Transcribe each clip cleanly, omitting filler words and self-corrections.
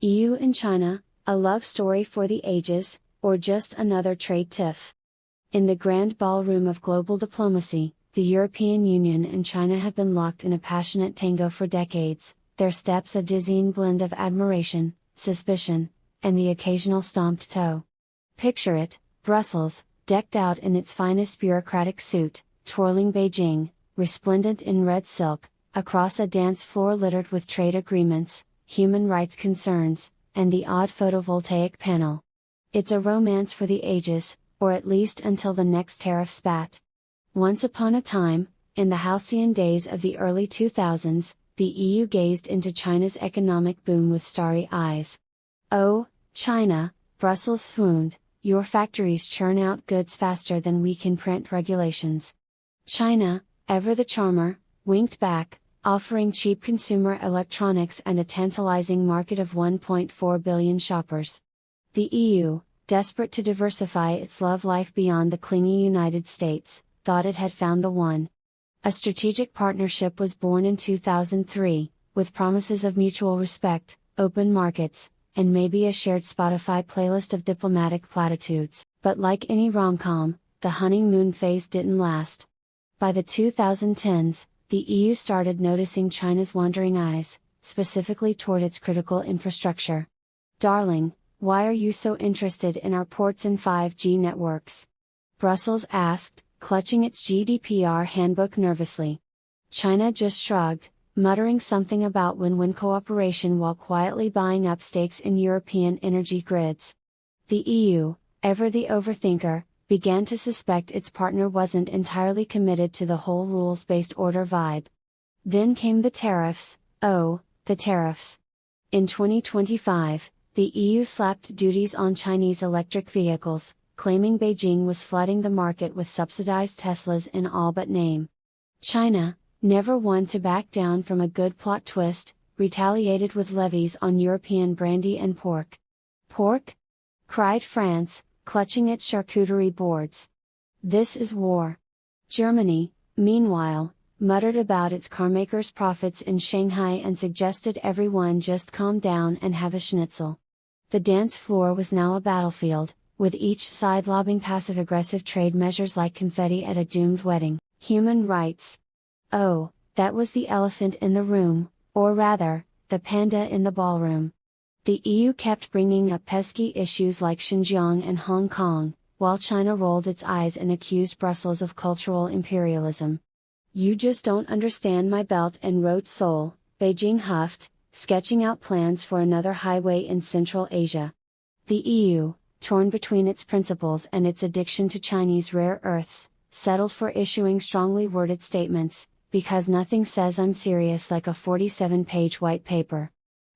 EU and China, a love story for the ages, or just another trade tiff? In the grand ballroom of global diplomacy, the European Union and China have been locked in a passionate tango for decades, their steps a dizzying blend of admiration, suspicion, and the occasional stomped toe. Picture it, Brussels, decked out in its finest bureaucratic suit, twirling Beijing, resplendent in red silk, across a dance floor littered with trade agreements, human rights concerns, and the odd photovoltaic panel. It's a romance for the ages, or at least until the next tariff spat. Once upon a time, in the halcyon days of the early 2000s, the EU gazed into China's economic boom with starry eyes. "Oh, China," Brussels swooned, "your factories churn out goods faster than we can print regulations." China, ever the charmer, winked back, offering cheap consumer electronics and a tantalizing market of 1.4 billion shoppers. The EU, desperate to diversify its love life beyond the clingy United States, thought it had found the one. A strategic partnership was born in 2003, with promises of mutual respect, open markets, and maybe a shared Spotify playlist of diplomatic platitudes. But like any rom-com, the honeymoon phase didn't last. By the 2010s, the EU started noticing China's wandering eyes, specifically toward its critical infrastructure. "Darling, why are you so interested in our ports and 5G networks?" Brussels asked, clutching its GDPR handbook nervously. China just shrugged, muttering something about win-win cooperation while quietly buying up stakes in European energy grids. The EU, ever the overthinker, began to suspect its partner wasn't entirely committed to the whole rules-based order vibe. Then came the tariffs, oh, the tariffs. In 2025, the EU slapped duties on Chinese electric vehicles, claiming Beijing was flooding the market with subsidized Teslas in all but name. China, never one to back down from a good plot twist, retaliated with levies on European brandy and pork. "Pork?" cried France, clutching its charcuterie boards. "This is war." Germany, meanwhile, muttered about its carmakers' profits in Shanghai and suggested everyone just calm down and have a schnitzel. The dance floor was now a battlefield, with each side lobbing passive-aggressive trade measures like confetti at a doomed wedding. Human rights. Oh, that was the elephant in the room, or rather, the panda in the ballroom. The EU kept bringing up pesky issues like Xinjiang and Hong Kong, while China rolled its eyes and accused Brussels of cultural imperialism. "You just don't understand my Belt and Road soul," Beijing huffed, sketching out plans for another highway in Central Asia. The EU, torn between its principles and its addiction to Chinese rare earths, settled for issuing strongly worded statements, because nothing says "I'm serious" like a 47-page white paper.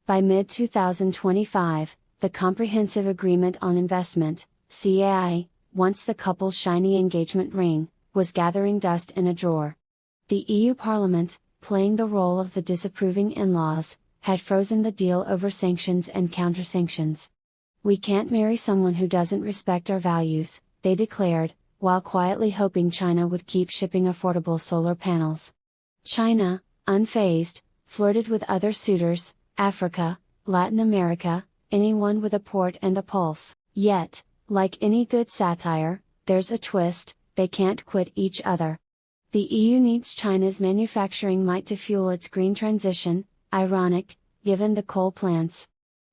By mid-2025, the Comprehensive Agreement on Investment, CAI, once the couple's shiny engagement ring, was gathering dust in a drawer. The EU Parliament, playing the role of the disapproving in-laws, had frozen the deal over sanctions and counter-sanctions. "We can't marry someone who doesn't respect our values," they declared, while quietly hoping China would keep shipping affordable solar panels. China, unfazed, flirted with other suitors, Africa, Latin America, anyone with a port and a pulse. Yet, like any good satire, there's a twist: they can't quit each other. The EU needs China's manufacturing might to fuel its green transition, ironic, given the coal plants.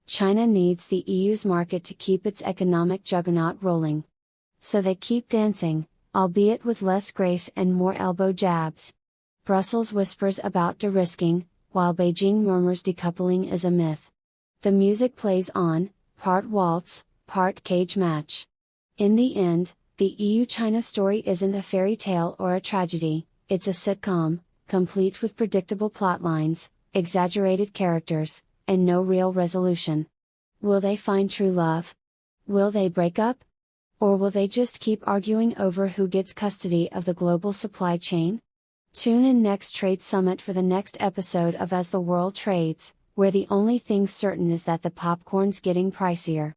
China needs the EU's market to keep its economic juggernaut rolling. So they keep dancing, albeit with less grace and more elbow jabs. Brussels whispers about de-risking, while Beijing murmurs decoupling is a myth. The music plays on, part waltz, part cage match. In the end, the EU-China story isn't a fairy tale or a tragedy, it's a sitcom, complete with predictable plotlines, exaggerated characters, and no real resolution. Will they find true love? Will they break up? Or will they just keep arguing over who gets custody of the global supply chain? Tune in next Trade Summit for the next episode of As the World Trades, where the only thing certain is that the popcorn's getting pricier.